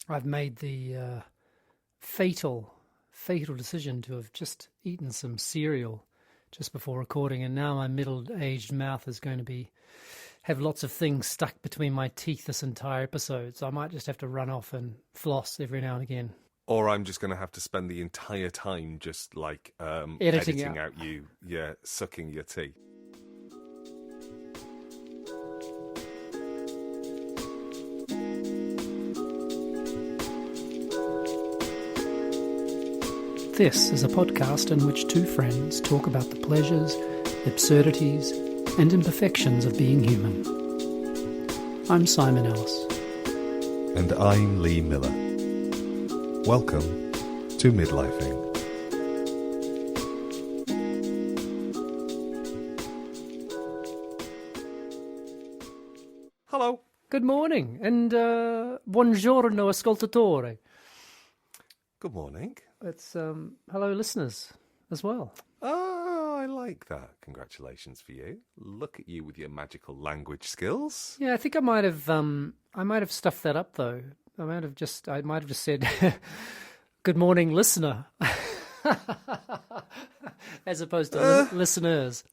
I've made the fatal decision to have just eaten some cereal just before recording, and now my middle-aged mouth is going to have lots of things stuck between my teeth this entire episode, so I might just have to run off and floss every now and again. Or I'm just going to have to spend the entire time just like editing out you, sucking your teeth. This is a podcast in which two friends talk about the pleasures, absurdities, and imperfections of being human. I'm Simon Ellis. And I'm Lee Miller. Welcome to Midlifing. Hello. Good morning, and buongiorno ascoltatore. Good morning. It's hello listeners as well. Oh, I like that. Congratulations for you. Look at you with your magical language skills. Yeah, I think I might have stuffed that up though. I might have just said good morning listener as opposed to listeners.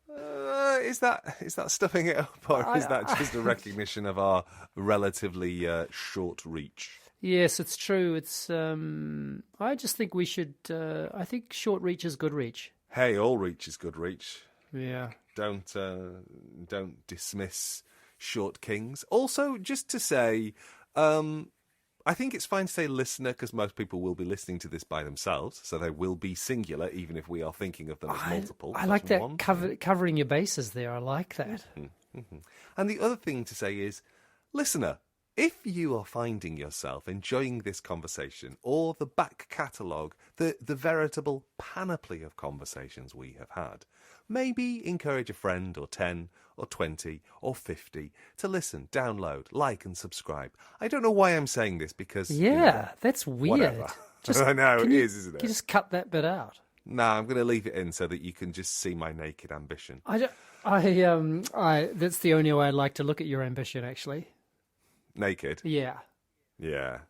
Is that stuffing it up, or is that just a recognition of our relatively short reach? Yes, it's true. It's. I just think we should. I think short reach is good reach. Hey, all reach is good reach. Yeah. Don't dismiss short kings. Also, just to say, I think it's fine to say listener because most people will be listening to this by themselves, so they will be singular, even if we are thinking of them as multiple. I like that covering your bases there. I like that. Mm-hmm. Mm-hmm. And the other thing to say is, listener. If you are finding yourself enjoying this conversation or the back catalogue, the veritable panoply of conversations we have had, maybe encourage a friend or 10 or 20 or 50 to listen, download, like and subscribe. I don't know why I'm saying this because... Yeah, that's weird. I know, it is, isn't it? Can you just cut that bit out? No, I'm going to leave it in so that you can just see my naked ambition. That's the only way I'd like to look at your ambition, actually. Naked? Yeah.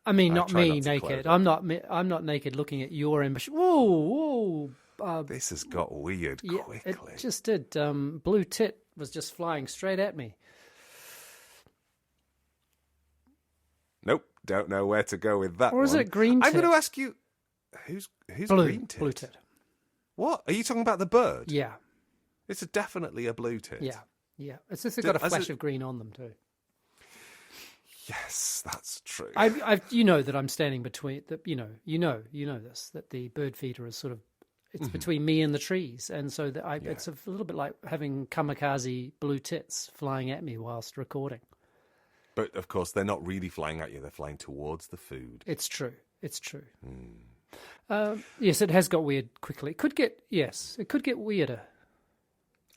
I mean, not me naked. I'm not naked looking at your ambition. Whoa. This has got weird quickly. It just did. Blue tit was just flying straight at me. Nope, don't know where to go with that. Or is it green tit? I'm going to ask you, who's green tit? Blue tit. What? Are you talking about the bird? Yeah. It's definitely a blue tit. Yeah. It's just got a flash of green on them too. Yes, that's true. You know that I'm standing between you know this, that the bird feeder is sort of between me and the trees, and so it's a little bit like having kamaikaze blue tits flying at me whilst recording. But of course, they're not really flying at you; they're flying towards the food. It's true. Yes, it has got weird quickly. It could get weirder.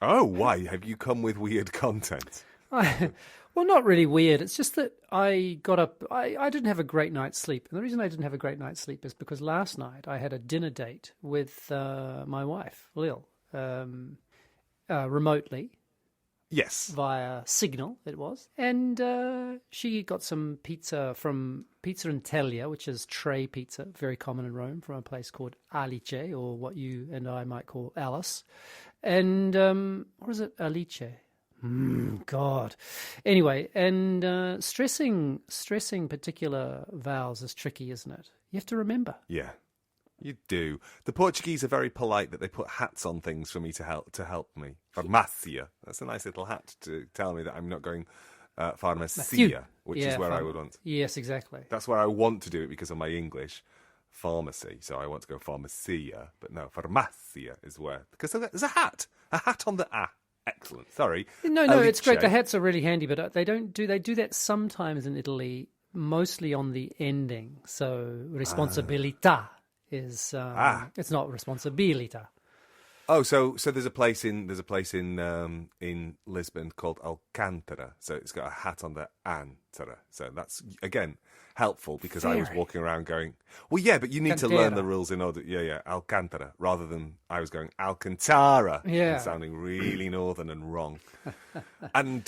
Oh, why have you come with weird content? Well, not really weird. It's just that I got up. I didn't have a great night's sleep. And the reason I didn't have a great night's sleep is because last night I had a dinner date with my wife, Lil, remotely. Yes. Via Signal, it was. And she got some pizza from Pizza Intelia, which is tray pizza, very common in Rome, from a place called Alice, or what you and I might call Alice. And, what is it? Alice. God. Anyway, and stressing particular vowels is tricky, isn't it? You have to remember. Yeah, you do. The Portuguese are very polite that they put hats on things for me to help me. Farmácia. That's a nice little hat to tell me that I'm not going farmácia, which is where I would want. Yes, exactly. That's where I want to do it because of my English. Pharmacy, so I want to go farmácia, but no, farmácia is where, because there's a hat on the A. Excellent. Sorry. No, it's great. The hats are really handy, but they do that sometimes in Italy, mostly on the ending. So responsabilità is it's not responsabilità. Oh, so there's a place in Lisbon called Alcântara. So it's got a hat on the antara. So that's again helpful because I was walking around going, well, yeah, but you need to learn the rules in order. Yeah, Alcântara, rather than I was going Alcantara, and sounding really northern and wrong. and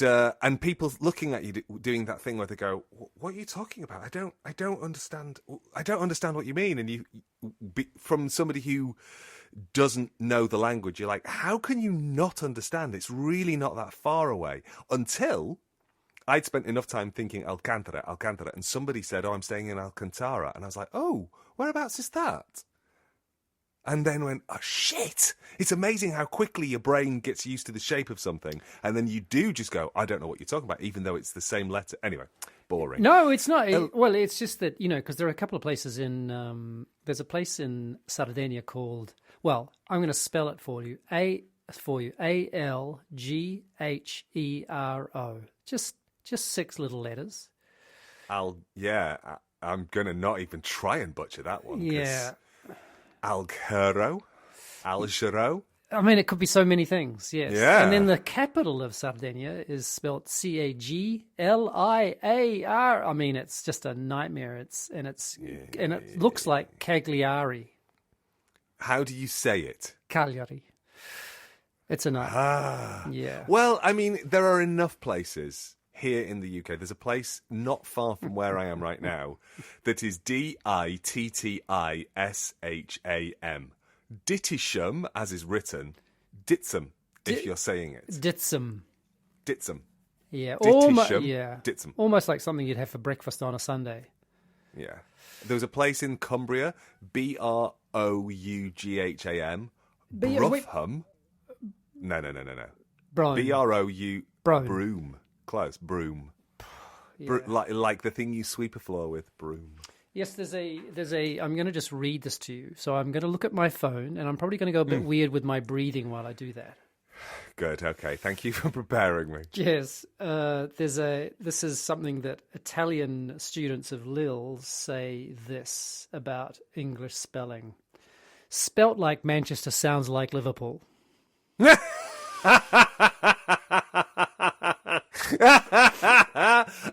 people looking at you doing that thing where they go, what are you talking about? I don't understand. I don't understand what you mean. And from somebody who doesn't know the language, you're like, how can you not understand? It's really not that far away. Until I'd spent enough time thinking Alcantara, and somebody said, oh, I'm staying in Alcantara. And I was like, oh, whereabouts is that? And then went, oh, shit. It's amazing how quickly your brain gets used to the shape of something. And then you do just go, I don't know what you're talking about, even though it's the same letter. Anyway, boring. No, it's not. Well, it's just that, because there are a couple of places there's a place in Sardinia called, well, I'm going to spell it for you. Alghero. Just 6 little letters. I'm going to not even try and butcher that one. Yeah. Alghero. I mean, it could be so many things, yes. Yeah. And then the capital of Sardinia is spelled Cagliar. I mean, it's just a nightmare. It looks like Cagliari. How do you say it? Cagliari. It's a nightmare. Yeah. Well, I mean, there are enough places here in the UK. There's a place not far from where I am right now that is Dittisham. Dittisham, as is written, Dittisham, if you're saying it. Dittisham. Yeah. Dittisham. Almost like something you'd have for breakfast on a Sunday. Yeah. There was a place in Cumbria, Brougham. Broughan. No. Broughan. Broom. Close. Broom. Yeah. Like the thing you sweep a floor with. Broom. Yes, there's a. I'm going to just read this to you. So I'm going to look at my phone, and I'm probably going to go a bit weird with my breathing while I do that. Good. Okay. Thank you for preparing me. Yes. This is something that Italian students of Lille say this about English spelling. Spelt like Manchester sounds like Liverpool.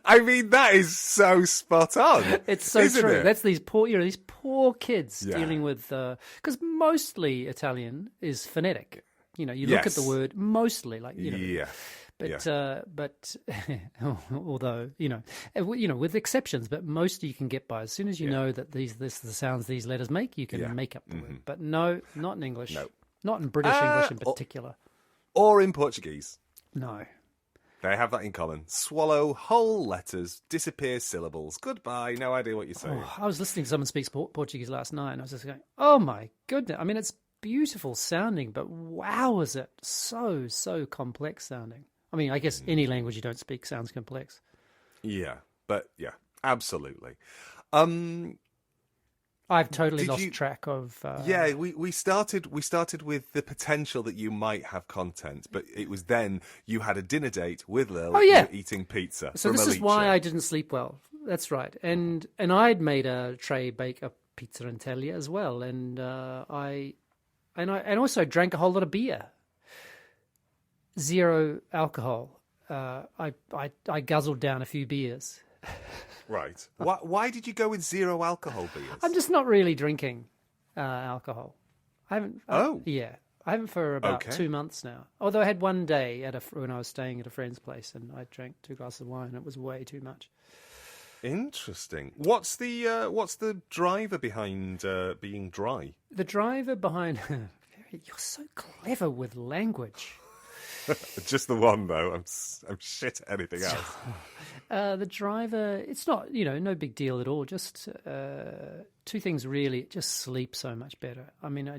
I mean, that is so spot on. It's so isn't true. It? That's these poor kids dealing with because mostly Italian is phonetic. You look at the word mostly, like But although with exceptions, but most you can get by as soon as you know that the sounds these letters make, you can make up the word. But no, not in English. No, not in British English in particular, or in Portuguese. No. They have that in common. Swallow whole letters, disappear syllables. Goodbye, no idea what you're saying. Oh, I was listening to someone speak Portuguese last night, and I was just going, oh my goodness. I mean, it's beautiful sounding, but wow, is it so complex sounding. I mean, I guess any language you don't speak sounds complex. Yeah, but yeah, absolutely. I've totally lost track of. We started with the potential that you might have content, but it was then you had a dinner date with Lil. Oh yeah, eating pizza. So this is why I didn't sleep well. That's right, and I'd made a tray bake a pizza and Italia as well, and I also drank a whole lot of beer. 0 alcohol. I guzzled down a few beers. Right. Why did you go with 0 alcohol beers? I'm just not really drinking alcohol. I haven't. I haven't for about 2 months now. Although I had one day when I was staying at a friend's place, and I drank 2 glasses of wine. It was way too much. Interesting. What's the driver behind being dry? The driver behind. You're so clever with language. Just the one, though. I'm shit at anything else. The driver, it's not, no big deal at all. Just 2 things, really. It just sleeps so much better. I mean,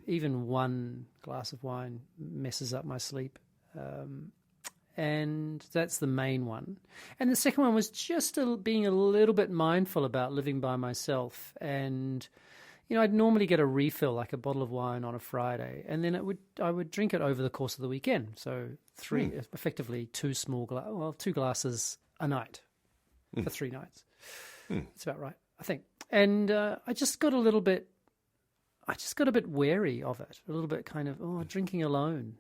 even 1 glass of wine messes up my sleep. And that's the main one. And the second one was just being a little bit mindful about living by myself. And I'd normally get a refill, like a bottle of wine on a Friday, and then I would drink it over the course of the weekend. So effectively 2 2 glasses a night for 3 nights. That's about right, I think. And I just got a little bit, I just got a bit wary of it, a little bit kind of, drinking alone.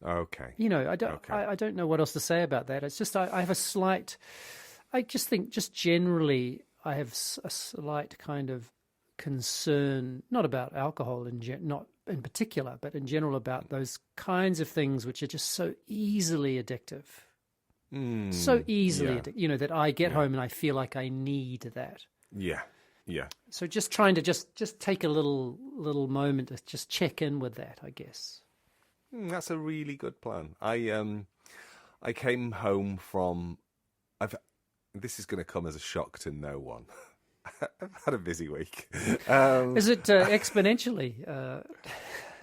Okay. I don't know what else to say about that. It's just I have a slight. I just think, just generally, I have a slight kind of concern, not about alcohol not in particular, but in general about those kinds of things which are just so easily addictive. So easily addictive, that I get home and I feel like I need that. Yeah. Yeah. So just trying to just take a little moment to just check in with that, I guess. That's a really good plan. I came home from. This is going to come as a shock to no one. I've had a busy week. Is it exponentially?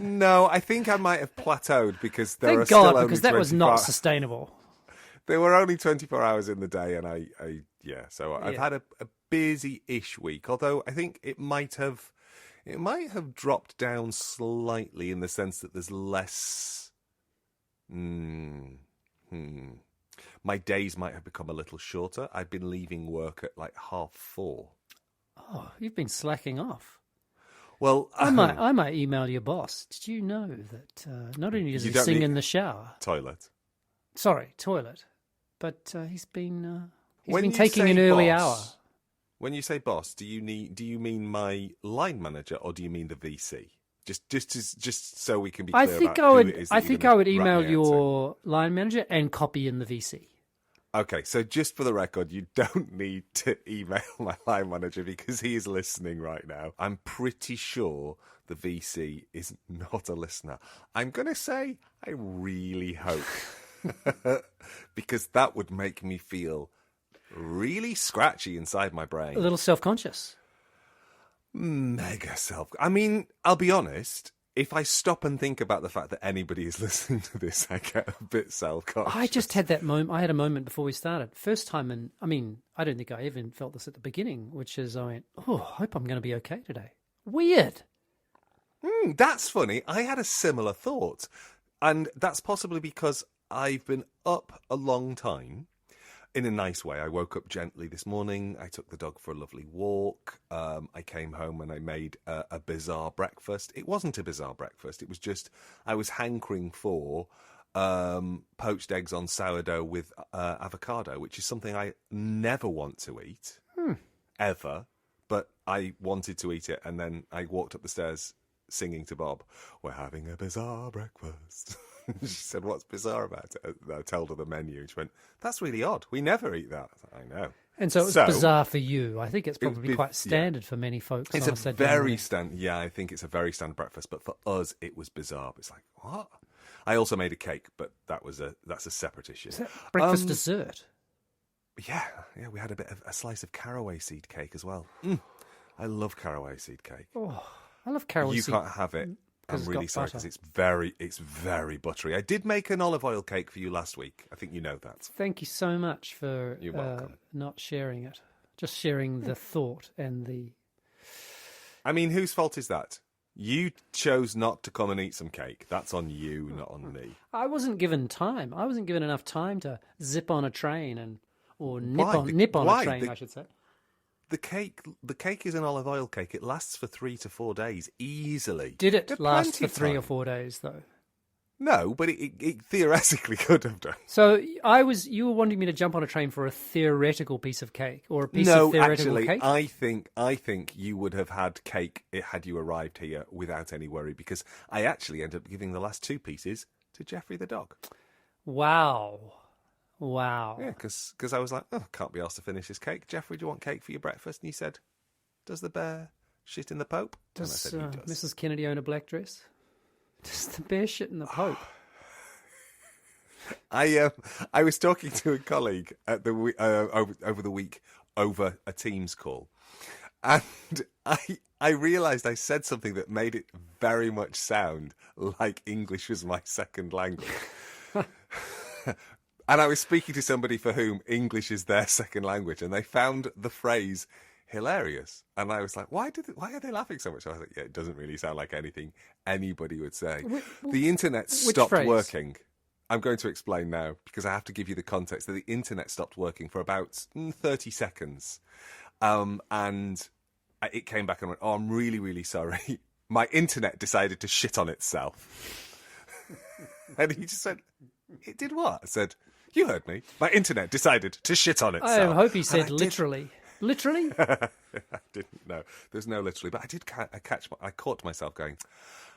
No, I think I might have plateaued because there Thank are God, still only because that was not sustainable. There were only 24 hours in the day, and so I've had a busy-ish week. Although I think it might have dropped down slightly in the sense that there's less. My days might have become a little shorter. I've been leaving work at like 4:30. Oh, you've been slacking off. Well, I might email your boss. Did you know that not only does he sing in the shower, toilet, but he's been when taking an early hour. When you say boss, do you mean my line manager or do you mean the VC? Just so we can be clear I think I would email your line manager and copy in the VC. Okay, so just for the record, you don't need to email my line manager because he is listening right now. I'm pretty sure the VC is not a listener. I'm going to say I really hope because that would make me feel really scratchy inside my brain. A little self-conscious. Mega I mean, I'll be honest. If I stop and think about the fact that anybody is listening to this, I get a bit self-conscious. I just had that moment. I had a moment before we started. First time, and I mean, I don't think I even felt this at the beginning, which is I went, I hope I'm going to be okay today. Weird. That's funny. I had a similar thought. And that's possibly because I've been up a long time. In a nice way. I woke up gently this morning. I took the dog for a lovely walk. I came home and I made a bizarre breakfast. It wasn't a bizarre breakfast. It was just I was hankering for poached eggs on sourdough with avocado, which is something I never want to eat, ever. But I wanted to eat it. And then I walked up the stairs singing to Bob, "We're having a bizarre breakfast." She said, "What's bizarre about it?" I told her the menu. She went, "That's really odd. We never eat that." I know. And so it was bizarre for you. I think it's probably quite standard for many folks. It's a very standard. Yeah, I think it's a very standard breakfast. But for us, it was bizarre. It's like, what? I also made a cake, but that's a separate issue. Is that breakfast dessert? Yeah. We had a slice of caraway seed cake as well. I love caraway seed cake. Oh, I love caraway seed. You can't have it. I'm really sorry because it's very buttery. I did make an olive oil cake for you last week. I think you know that. Thank you so much for You're welcome. Not sharing it. Just sharing the thought and the... I mean, whose fault is that? You chose not to come and eat some cake. That's on you, not on me. I wasn't given time. I wasn't given enough time to zip on a train or nip on a train, I should say. The cake is an olive oil cake. It lasts for 3 to 4 days easily. Did it last for 3 or 4 days though? No, but it theoretically could have done. So you were wanting me to jump on a train for a theoretical piece of cake or a piece of theoretical cake? No, actually, I think you would have had cake had you arrived here without any worry because I actually ended up giving the last 2 pieces to Jeffrey the dog. Wow. Yeah, because I was like, can't be asked to finish this cake. Jeffrey, do you want cake for your breakfast? And he said, "Does the bear shit in the Pope?" Does, and I said, he does. Mrs. Kennedy own a black dress? Does the bear shit in the Pope? I was talking to a colleague at over the week over a Teams call, and I realised I said something that made it very much sound like English was my second language. And I was speaking to somebody for whom English is their second language, and they found the phrase hilarious. And I was like, why are they laughing so much? I was like, yeah, it doesn't really sound like anything anybody would say. The internet stopped working. I'm going to explain now, because I have to give you the context that the internet stopped working for about 30 seconds. And it came back and went, "Oh, I'm really, really sorry. My internet decided to shit on itself." And he just said, "It did what?" I said, "You heard me. My internet decided to shit on itself." I hope he said literally. Literally? I didn't know. There's no literally, but I did. I caught myself going,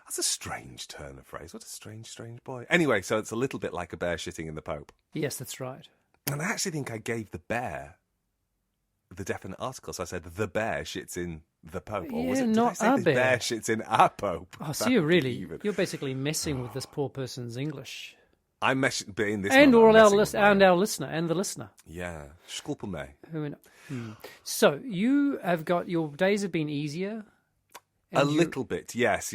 "That's a strange turn of phrase. What a strange, strange boy." Anyway, so it's a little bit like a bear shitting in the Pope. Yes, that's right. And I actually think I gave the bear the definite article. So I said, "The bear shits in the Pope." Or was Yeah, it, did not I say a the bear. bear shits in our Pope? Oh, so That you're would be really, even. you're basically messing with this poor person's English. I'm being this. And one, all I'm our messing with listeners, my and own. our listener, and the listener. Yeah. Sculpa me. So you have got, your days have been easier. A and you- little bit, yes.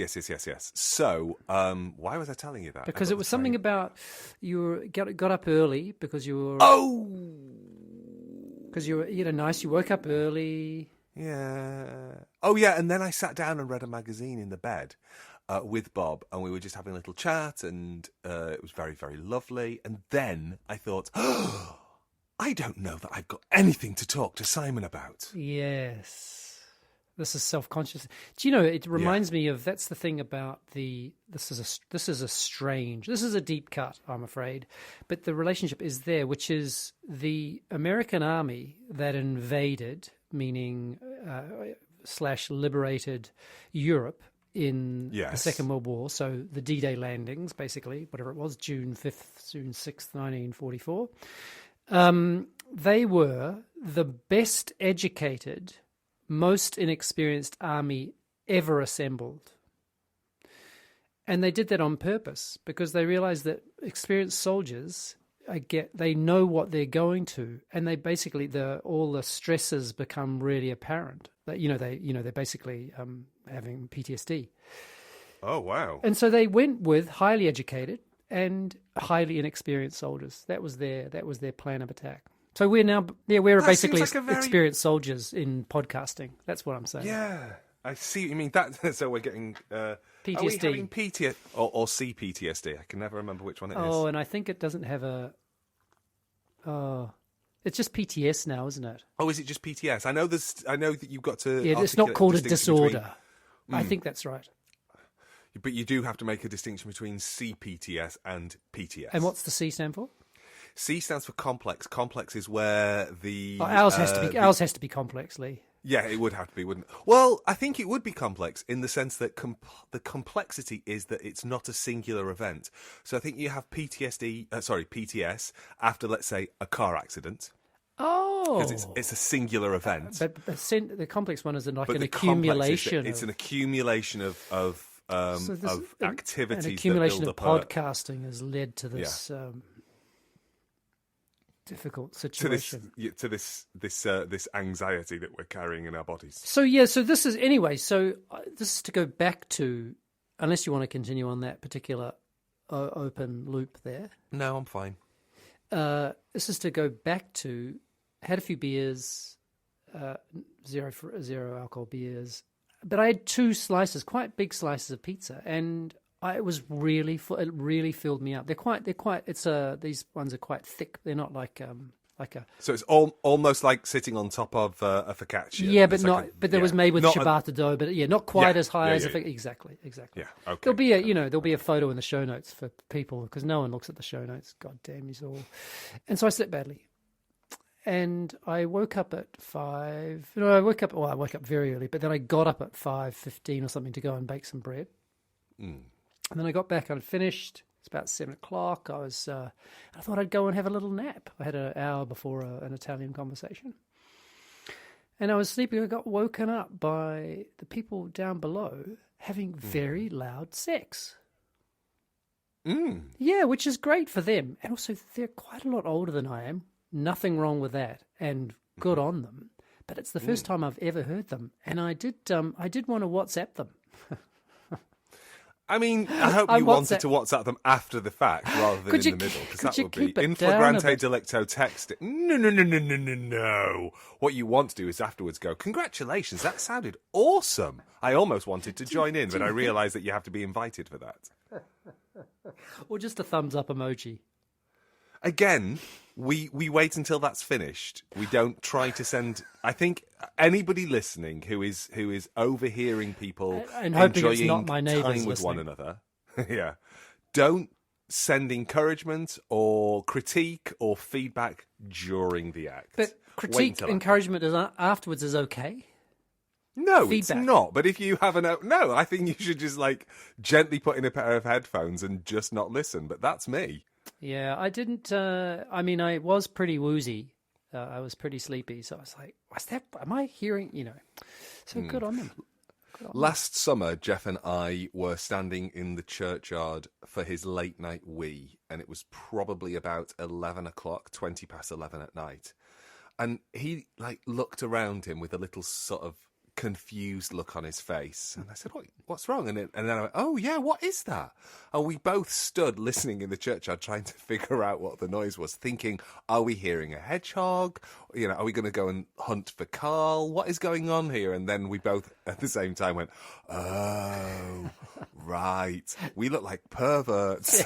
So, why was I telling you that? Because it was something about you got up early because you were... Oh! Because you woke up early. Yeah. Oh, yeah, and then I sat down and read a magazine in the bed with Bob, and we were just having a little chat, and it was very, very lovely. And then I thought, oh, I don't know that I've got anything to talk to Simon about. Yes. This is self-conscious. Do you know, it reminds me of, that's the thing about this is a deep cut, I'm afraid. But the relationship is there, which is the American army that invaded, meaning / liberated Europe in the Second World War. So the D-Day landings, basically, whatever it was, June 5th, June 6th, 1944. They were the best educated, most inexperienced army ever assembled. And they did that on purpose because they realized that experienced soldiers they know what they're going to, and they basically all the stresses become really apparent. That they're basically having PTSD. Oh, wow. And so they went with highly educated and highly inexperienced soldiers. That was their plan of attack. So we're basically experienced soldiers in podcasting. That's what I'm saying. Yeah, I see what you mean. So we're getting PTSD. Are we having PTSD or CPTSD? I can never remember which one it is. Oh, and I think it doesn't have it's just PTS now, isn't it? Oh, is it just PTS? I know that you've got to. Yeah, it's not called a distinction disorder. I think that's right. But you do have to make a distinction between CPTS and PTS. And what's the C stand for? C stands for complex. Complex is where the ours has to be complex, Lee. Yeah, it would have to be, wouldn't it? Well, I think it would be complex in the sense that the complexity is that it's not a singular event. So I think you have PTS after, let's say, a car accident. Oh, because it's a singular event. But the complex one is an the accumulation. It's an accumulation of activities. An accumulation that of build up podcasting has led to this difficult situation. To this anxiety that we're carrying in our bodies. So this is this is to go back to, unless you want to continue on that particular open loop there. No, I'm fine. This is to go back to, had a few beers, zero alcohol beers, but I had 2 slices, quite big slices of pizza, and it was really it really filled me up. They're quite. These ones are quite thick. They're not like a. So it's almost like sitting on top of a focaccia. Yeah, but not. But there was made with ciabatta dough. But not quite as high as exactly. Yeah. Okay. There'll be a photo in the show notes for people because no one looks at the show notes. God damn you all. And so I slept badly, and I woke up at 5. I woke up very early, but then I got up at 5:15 or something to go and bake some bread. And then I got back and finished. It's about 7 o'clock. I thought I'd go and have a little nap. I had an hour before an Italian conversation. And I was sleeping. I got woken up by the people down below having very loud sex. Yeah, which is great for them. And also, they're quite a lot older than I am. Nothing wrong with that. And good on them. But it's the first time I've ever heard them. And I did want to WhatsApp them. I mean, I hope you wanted to WhatsApp them after the fact rather than in the middle, because that would be in flagrante delicto text. No. What you want to do is afterwards go, congratulations, that sounded awesome. I almost wanted to join in, but I realised that you have to be invited for that. Or just a thumbs up emoji. Again, we wait until that's finished. We don't try to send. I think anybody listening who is overhearing people and hoping it's enjoying not my neighbours time with one listening. another, yeah, don't send encouragement or critique or feedback during the act. But Wait critique, until encouragement afterwards is okay. No, Feedback. it's not. But if you have no, I think you should just like gently put in a pair of headphones and just not listen. But that's me. Yeah, I didn't. I mean, I was pretty woozy. I was pretty sleepy, so I was like, "What's that? Am I hearing?" You know. So good on them. Last summer, Jeff and I were standing in the churchyard for his late night wee, and it was probably about 11 o'clock, 20 past 11 at night. And he like looked around him with a little sort of confused look on his face, and I said, what's wrong? And then I went, oh yeah, what is that? And we both stood listening in the churchyard trying to figure out what the noise was, thinking, are we hearing a hedgehog? You know, are we going to go and hunt for Carl? What is going on here? And then we both at the same time went, oh right, we look like perverts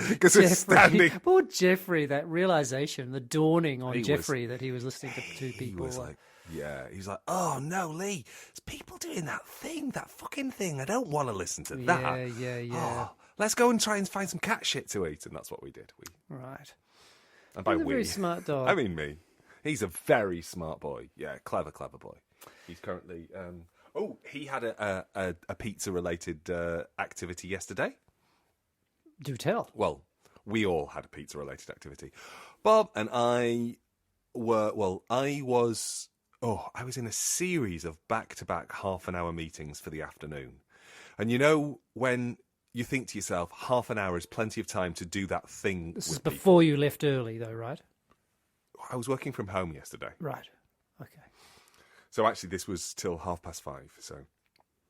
because we're standing. Poor Jeffrey, that realization, the dawning on He Jeffrey that he was listening to two people. He was like, yeah, he's like, oh no, Lee, there's people doing that fucking thing. I don't want to listen to that. Yeah. Oh, let's go and try and find some cat shit to eat, and that's what we did. Right. And by He's a we, very smart dog. I mean me. He's a very smart boy. Yeah, clever boy. He's currently. He had a pizza related activity yesterday. Do tell. Well, we all had a pizza related activity. Bob and I was in a series of back-to-back half-an-hour meetings for the afternoon. And you know when you think to yourself, half an hour is plenty of time to do that thing. This is before you left early, though, right? I was working from home yesterday. Right. Okay. So actually this was till 5:30.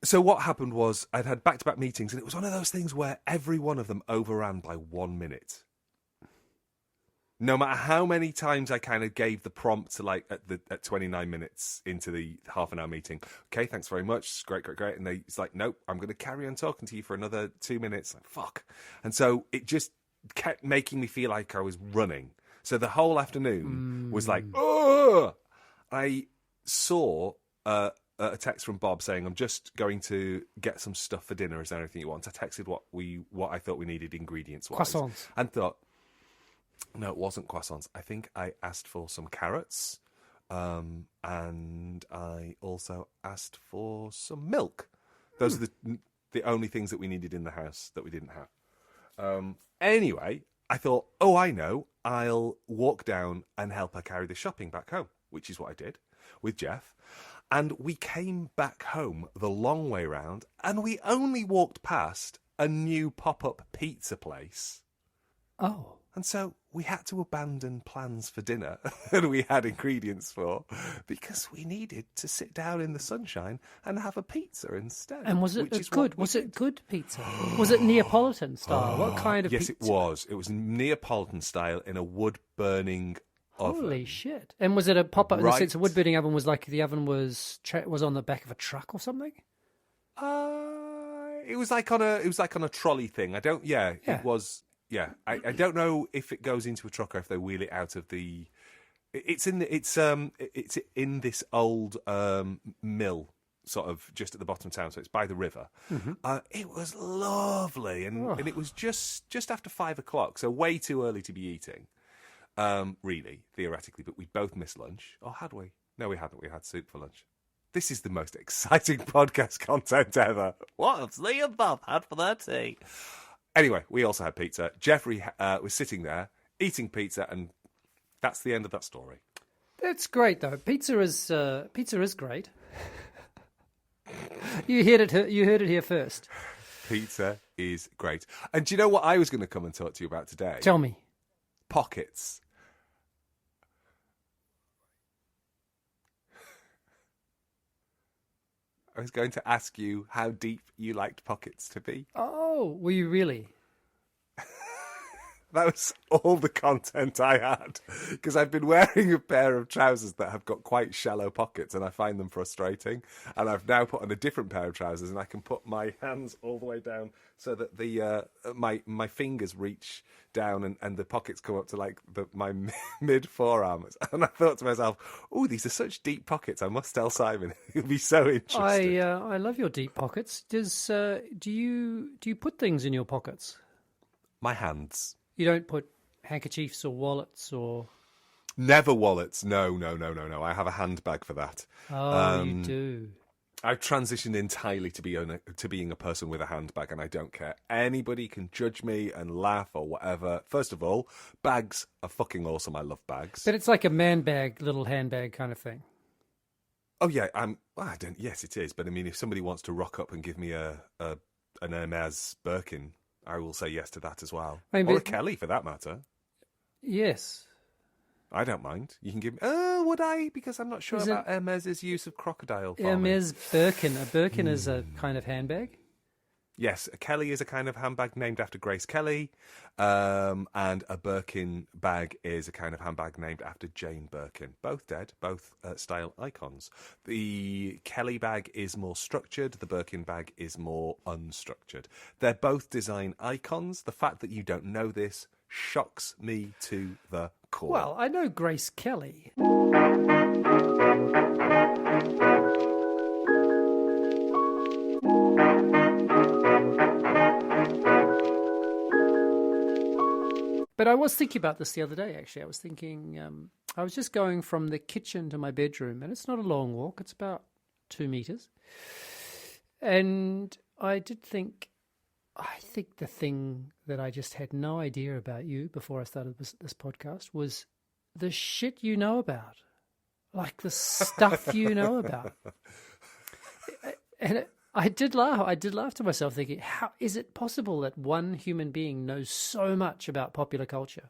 So what happened was I'd had back-to-back meetings, and it was one of those things where every one of them overran by 1 minute. No matter how many times I kind of gave the prompt to at 29 minutes into the half an hour meeting, okay, thanks very much, great. And it's like, nope, I'm going to carry on talking to you for another 2 minutes. Like, fuck. And so it just kept making me feel like I was running. So the whole afternoon was like, ugh! I saw a text from Bob saying, I'm just going to get some stuff for dinner. Is there anything you want? I texted what I thought we needed ingredients-wise. Croissants. And thought, no, it wasn't croissants. I think I asked for some carrots, and I also asked for some milk. Those are the only things that we needed in the house that we didn't have. Anyway, I thought, oh, I know. I'll walk down and help her carry the shopping back home, which is what I did with Jeff. And we came back home the long way round, and we only walked past a new pop-up pizza place. Oh. And so we had to abandon plans for dinner that we had ingredients for because we needed to sit down in the sunshine and have a pizza instead. And was it good? Was it good pizza? Was it Neapolitan style? What kind of pizza? Yes, it was. It was Neapolitan style in a wood-burning oven. Holy shit. And was it a pop-up in the Right. sense a wood-burning oven was like the oven was on the back of a truck or something? It was like on a trolley thing. It was. Yeah, I don't know if it goes into a truck or if they wheel it out of the. It's in this old mill, sort of just at the bottom of town, so it's by the river. Mm-hmm. It was lovely, and it was just after 5 o'clock, so way too early to be eating. Really, theoretically, but we both missed lunch. Or had we? No, we hadn't. We had soup for lunch. This is the most exciting podcast content ever. What have Lee and Bob had for their tea? Anyway, we also had pizza. Jeffrey was sitting there eating pizza, and that's the end of that story. That's great, though. Pizza is great. You heard it here first. Pizza is great. And do you know what I was going to come and talk to you about today? Tell me. Pockets. I was going to ask you how deep you liked pockets to be. Oh, were you really? That was all the content I had, because I've been wearing a pair of trousers that have got quite shallow pockets, and I find them frustrating. And I've now put on a different pair of trousers, and I can put my hands all the way down so that the my fingers reach down, and the pockets come up to like my mid forearms. And I thought to myself, "Oh, these are such deep pockets. I must tell Simon; he'll be so interested." I love your deep pockets. Do you put things in your pockets? My hands. You don't put handkerchiefs or wallets or... Never wallets. No. I have a handbag for that. Oh, you do. I've transitioned entirely to being a person with a handbag, and I don't care. Anybody can judge me and laugh or whatever. First of all, bags are fucking awesome. I love bags. But it's like a man bag, little handbag kind of thing. Oh yeah, I don't. Yes, it is. But I mean, if somebody wants to rock up and give me an Hermes Birkin, I will say yes to that as well. Or a Kelly, for that matter. Yes. I don't mind. You can give me... would I? Because I'm not sure about Hermes's use of crocodile farming. Hermes Birkin. A Birkin is a kind of handbag? Yes, a Kelly is a kind of handbag named after Grace Kelly. And a Birkin bag is a kind of handbag named after Jane Birkin. Both dead, both style icons. The Kelly bag is more structured. The Birkin bag is more unstructured. They're both design icons. The fact that you don't know this shocks me to the core. Well, I know Grace Kelly. But I was thinking about this the other day, actually. I was thinking, I was just going from the kitchen to my bedroom, and it's not a long walk. It's about 2 meters. And I did think, the thing that I just had no idea about you before I started this podcast was the shit you know about. Like the stuff you know about. And I did laugh. I did laugh to myself thinking, how is it possible that one human being knows so much about popular culture?